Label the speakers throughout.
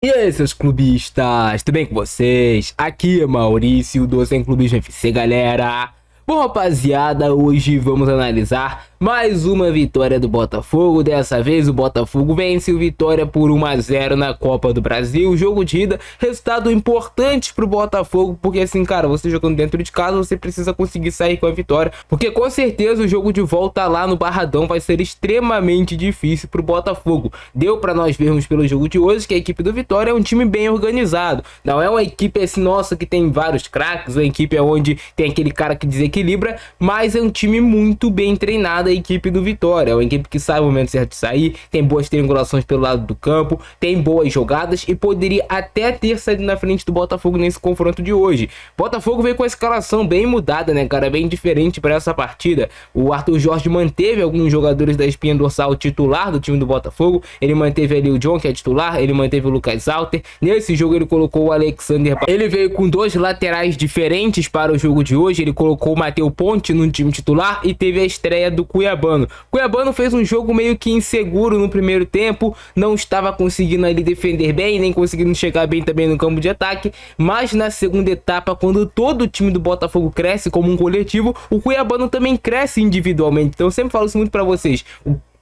Speaker 1: E aí, seus clubistas, tudo bem com vocês? Aqui é Maurício do Sem Clubismo FC, galera. Bom, rapaziada, hoje vamos analisar mais uma vitória do Botafogo. Dessa vez o Botafogo vence o Vitória por 1-0 na Copa do Brasil. Jogo de ida, resultado importante pro Botafogo, porque assim, cara, você jogando dentro de casa, você precisa conseguir sair com a vitória, porque com certeza o jogo de volta lá no Barradão vai ser extremamente difícil pro Botafogo. Deu pra nós vermos pelo jogo de hoje que a equipe do Vitória é um time bem organizado. Não é uma equipe assim, nossa, que tem vários craques, uma equipe é onde tem aquele cara que desequilibra, mas é um time muito bem treinado. A equipe do Vitória é uma equipe que sabe o momento certo de sair, tem boas triangulações pelo lado do campo, tem boas jogadas e poderia até ter saído na frente do Botafogo nesse confronto de hoje. Botafogo veio com a escalação bem mudada, né, cara, bem diferente para essa partida. O Arthur Jorge manteve alguns jogadores da espinha dorsal titular do time do Botafogo. Ele manteve ali o John, que é titular, ele manteve o Lucas Alter. Nesse jogo ele colocou o Alexander. Ele veio com dois laterais diferentes para o jogo de hoje. Ele colocou o Matheus Ponte no time titular e teve a estreia do Cuiabano. Cuiabano fez um jogo meio que inseguro no primeiro tempo, não estava conseguindo ali defender bem, nem conseguindo chegar bem também no campo de ataque, mas na segunda etapa, quando todo o time do Botafogo cresce como um coletivo, o Cuiabano também cresce individualmente. Então eu sempre falo isso muito para vocês,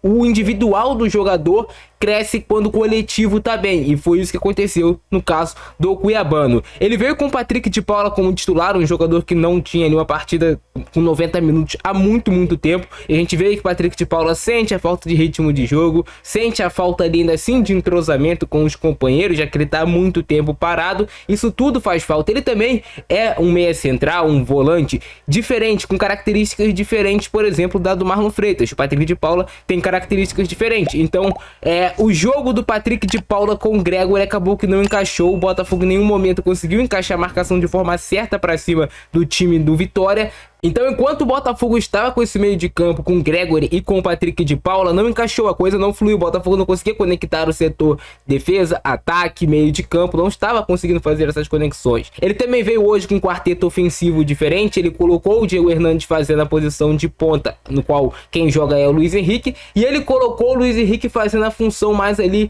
Speaker 1: o individual do jogador cresce quando o coletivo tá bem, e foi isso que aconteceu no caso do Cuiabano. Ele veio com o Patrick de Paula como titular, um jogador que não tinha ali uma partida com 90 minutos há muito tempo, e a gente vê que o Patrick de Paula sente a falta de ritmo de jogo, sente a falta ali ainda assim de entrosamento com os companheiros, já que ele tá há muito tempo parado. Isso tudo faz falta. Ele também é um meia central, um volante diferente, com características diferentes, por exemplo, da do Marlon Freitas. O Patrick de Paula tem características diferentes, então o jogo do Patrick de Paula com o Gregor acabou que não encaixou. O Botafogo em nenhum momento conseguiu encaixar a marcação de forma certa para cima do time do Vitória. Então, enquanto o Botafogo estava com esse meio de campo, com o Gregory e com o Patrick de Paula, não encaixou, a coisa não fluiu. O Botafogo não conseguia conectar o setor defesa, ataque, meio de campo, não estava conseguindo fazer essas conexões. Ele também veio hoje com um quarteto ofensivo diferente. Ele colocou o Diego Hernandes fazendo a posição de ponta, no qual quem joga é o Luiz Henrique, e ele colocou o Luiz Henrique fazendo a função mais ali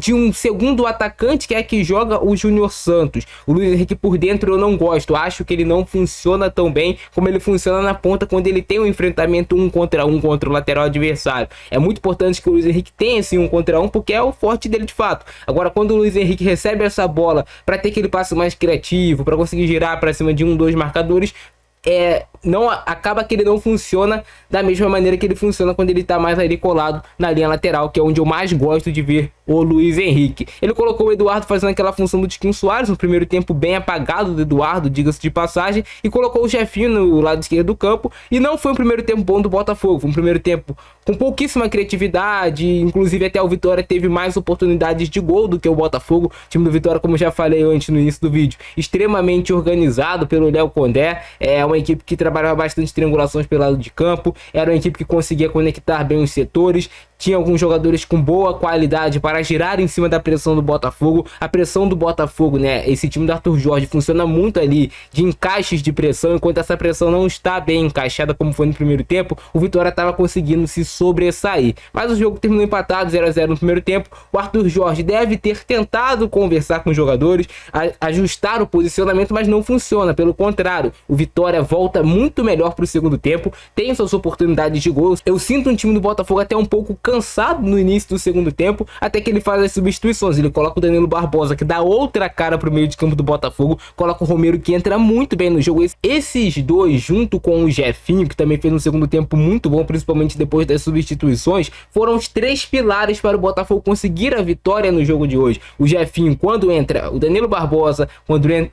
Speaker 1: de um segundo atacante, que é que joga o Júnior Santos. O Luiz Henrique por dentro eu não gosto, acho que ele não funciona tão bem como ele funciona na ponta, quando ele tem um enfrentamento 1 contra 1 contra o lateral adversário. É muito importante que o Luiz Henrique tenha esse 1 contra 1, porque é o forte dele de fato. Agora, quando o Luiz Henrique recebe essa bola para ter aquele passe mais criativo, para conseguir girar para cima de 2 marcadores, não acaba que ele não funciona da mesma maneira que ele funciona quando ele tá mais ali colado na linha lateral, que é onde eu mais gosto de ver o Luiz Henrique. Ele colocou o Eduardo fazendo aquela função do Tiquinho Soares, no primeiro tempo bem apagado do Eduardo, diga-se de passagem, e colocou o Jefinho no lado esquerdo do campo, e não foi um primeiro tempo bom do Botafogo, foi um primeiro tempo com pouquíssima criatividade, inclusive até o Vitória teve mais oportunidades de gol do que o Botafogo. O time do Vitória, como já falei antes no início do vídeo, extremamente organizado pelo Léo Condé, é uma equipe que trabalhava bastante triangulações pelo lado de campo, era uma equipe que conseguia conectar bem os setores, tinha alguns jogadores com boa qualidade para girar em cima da pressão do Botafogo. A pressão do Botafogo, né, esse time do Arthur Jorge funciona muito ali de encaixes de pressão, enquanto essa pressão não está bem encaixada como foi no primeiro tempo, o Vitória estava conseguindo se sobressair. Mas o jogo terminou empatado, 0-0 no primeiro tempo. O Arthur Jorge deve ter tentado conversar com os jogadores, ajustar o posicionamento, mas não funciona. Pelo contrário, o Vitória volta muito melhor para o segundo tempo, tem suas oportunidades de gols. Eu sinto um time do Botafogo até um pouco cansado no início do segundo tempo, até que ele faz as substituições. Ele coloca o Danilo Barbosa, que dá outra cara pro meio de campo do Botafogo, coloca o Romero, que entra muito bem no jogo. Esses dois, junto com o Jefinho, que também fez um segundo tempo muito bom, principalmente depois das substituições, foram os 3 pilares para o Botafogo conseguir a vitória no jogo de hoje. O Jefinho, quando entra, o Danilo Barbosa,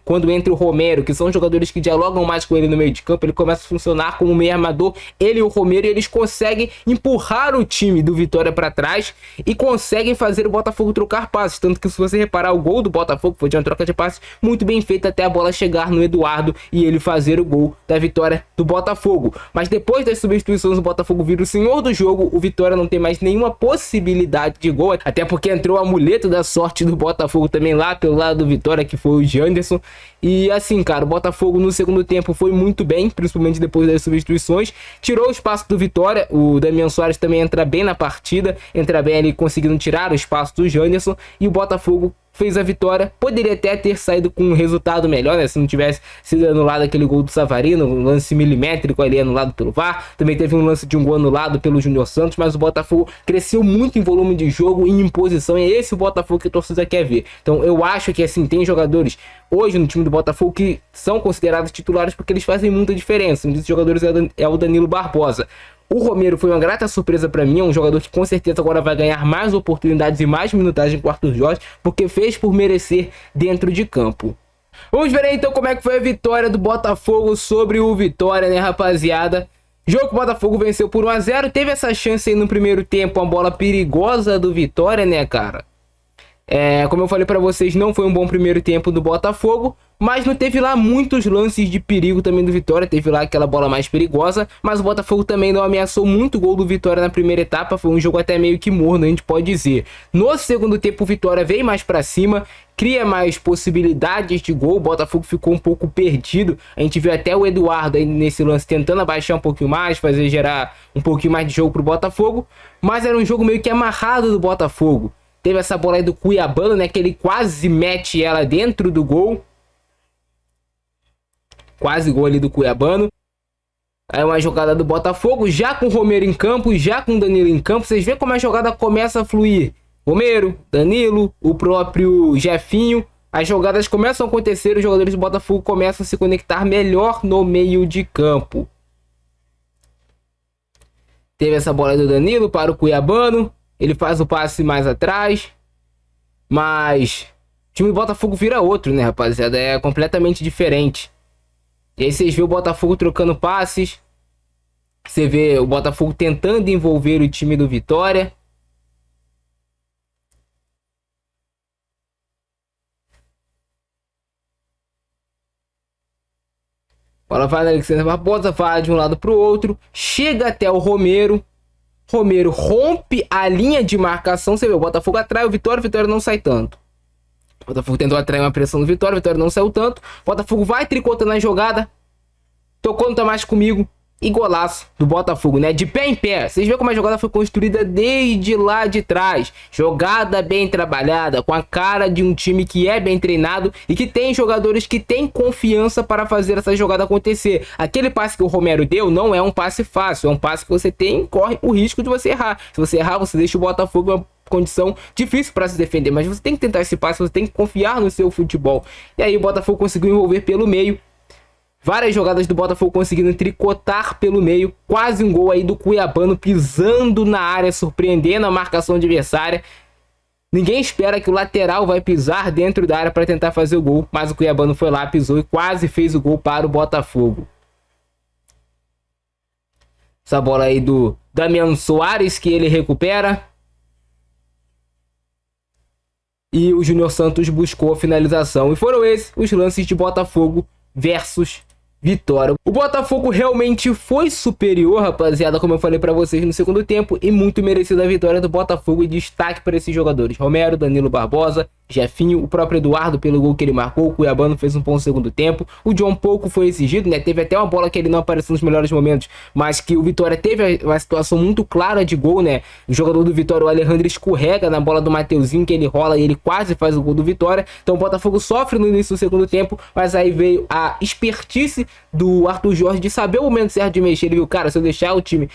Speaker 1: quando entra o Romero, que são jogadores que dialogam mais com ele no meio de campo, ele começa a funcionar como meio armador. Ele e o Romero, eles conseguem empurrar o time do Vitória para trás e conseguem fazer o Botafogo trocar passes, tanto que se você reparar, o gol do Botafogo foi de uma troca de passes muito bem feita até a bola chegar no Eduardo e ele fazer o gol da vitória do Botafogo. Mas depois das substituições, o Botafogo vira o senhor do jogo, o Vitória não tem mais nenhuma possibilidade de gol, até porque entrou o amuleto da sorte do Botafogo também lá pelo lado do Vitória, que foi o Janderson. E assim, cara, o Botafogo no segundo tempo foi muito bem, principalmente depois das substituições, tirou o espaço do Vitória. O Damian Soares também entra bem na partida, entra bem ali conseguindo tirar o espaço do Janderson, e o Botafogo fez a vitória. Poderia até ter saído com um resultado melhor, né? Se não tivesse sido anulado aquele gol do Savarino, um lance milimétrico ali anulado pelo VAR. Também teve um lance de um gol anulado pelo Júnior Santos, mas o Botafogo cresceu muito em volume de jogo e em imposição. E é esse o Botafogo que a torcida quer ver. Então eu acho que assim, tem jogadores hoje no time do Botafogo que são considerados titulares porque eles fazem muita diferença. Um desses jogadores é o Danilo Barbosa. O Romero foi uma grata surpresa para mim, é um jogador que com certeza agora vai ganhar mais oportunidades e mais minutagem com o Arthur Jorge, porque fez por merecer dentro de campo. Vamos ver aí então como é que foi a vitória do Botafogo sobre o Vitória, né, rapaziada? Jogo que o Botafogo venceu por 1 a 0, teve essa chance aí no primeiro tempo, uma bola perigosa do Vitória, né, cara? Como eu falei pra vocês, não foi um bom primeiro tempo do Botafogo, mas não teve lá muitos lances de perigo também do Vitória. Teve lá aquela bola mais perigosa, mas o Botafogo também não ameaçou muito o gol do Vitória na primeira etapa. Foi um jogo até meio que morno, a gente pode dizer. No segundo tempo o Vitória veio mais pra cima, cria mais possibilidades de gol. O Botafogo ficou um pouco perdido. A gente viu até o Eduardo aí nesse lance tentando abaixar um pouquinho mais, fazer gerar um pouquinho mais de jogo pro Botafogo, mas era um jogo meio que amarrado do Botafogo. Teve essa bola aí do Cuiabano, né? Que ele quase mete ela dentro do gol. Quase gol ali do Cuiabano. Aí uma jogada do Botafogo, já com o Romero em campo, já com o Danilo em campo. Vocês veem como a jogada começa a fluir. Romero, Danilo, o próprio Jefinho. As jogadas começam a acontecer, os jogadores do Botafogo começam a se conectar melhor no meio de campo. Teve essa bola do Danilo para o Cuiabano. Ele faz o passe mais atrás. Mas o time do Botafogo vira outro, né, rapaziada? É completamente diferente. E aí vocês vê o Botafogo trocando passes. Você vê o Botafogo tentando envolver o time do Vitória. Bola vai na Alexandre Barbosa, vai de um lado para o outro. Chega até o Romero. Romero rompe a linha de marcação. Você vê, o Botafogo atrai o Vitória não sai tanto. O Botafogo tentou atrair uma pressão no Vitória não saiu tanto. O Botafogo vai tricotando a jogada. Tocou no Tomás comigo. E golaço do Botafogo, né? De pé em pé. Vocês veem como a jogada foi construída desde lá de trás. Jogada bem trabalhada, com a cara de um time que é bem treinado e que tem jogadores que têm confiança para fazer essa jogada acontecer. Aquele passe que o Romero deu não é um passe fácil, é um passe que você corre o risco de você errar. Se você errar, você deixa o Botafogo em uma condição difícil para se defender, mas você tem que tentar esse passe, você tem que confiar no seu futebol. E aí o Botafogo conseguiu envolver pelo meio. Várias jogadas do Botafogo conseguindo tricotar pelo meio. Quase um gol aí do Cuiabano pisando na área, surpreendendo a marcação adversária. Ninguém espera que o lateral vai pisar dentro da área para tentar fazer o gol. Mas o Cuiabano foi lá, pisou e quase fez o gol para o Botafogo. Essa bola aí do Damiano Soares que ele recupera. E o Júnior Santos buscou a finalização. E foram esses os lances de Botafogo versus Vitória. O Botafogo realmente foi superior, rapaziada, como eu falei pra vocês no segundo tempo, e muito merecida a vitória do Botafogo. E destaque para esses jogadores: Romero, Danilo Barbosa, Jefinho, o próprio Eduardo pelo gol que ele marcou. O Cuiabano fez um bom segundo tempo. O John pouco foi exigido, né? Teve até uma bola que ele não apareceu nos melhores momentos, mas que o Vitória teve uma situação muito clara de gol, né? O jogador do Vitória, o Alejandro, escorrega na bola do Mateuzinho, que ele rola e ele quase faz o gol do Vitória. Então o Botafogo sofre no início do segundo tempo, mas aí veio a expertise do Arthur Jorge de saber o momento certo de mexer. Ele viu, cara, se eu deixar o time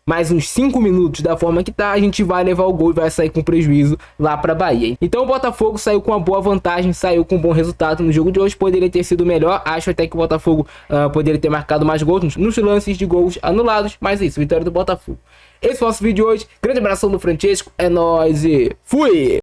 Speaker 1: mais uns 5 minutos da forma que tá, a gente vai levar o gol e vai sair com prejuízo lá pra Bahia. Então o Botafogo saiu com uma boa vantagem, saiu com um bom resultado no jogo de hoje. Poderia ter sido melhor, acho até que o Botafogo poderia ter marcado mais gols nos lances de gols anulados, mas é isso, vitória do Botafogo. Esse foi o nosso vídeo de hoje. Grande abração do Francesco, é nóis e fui!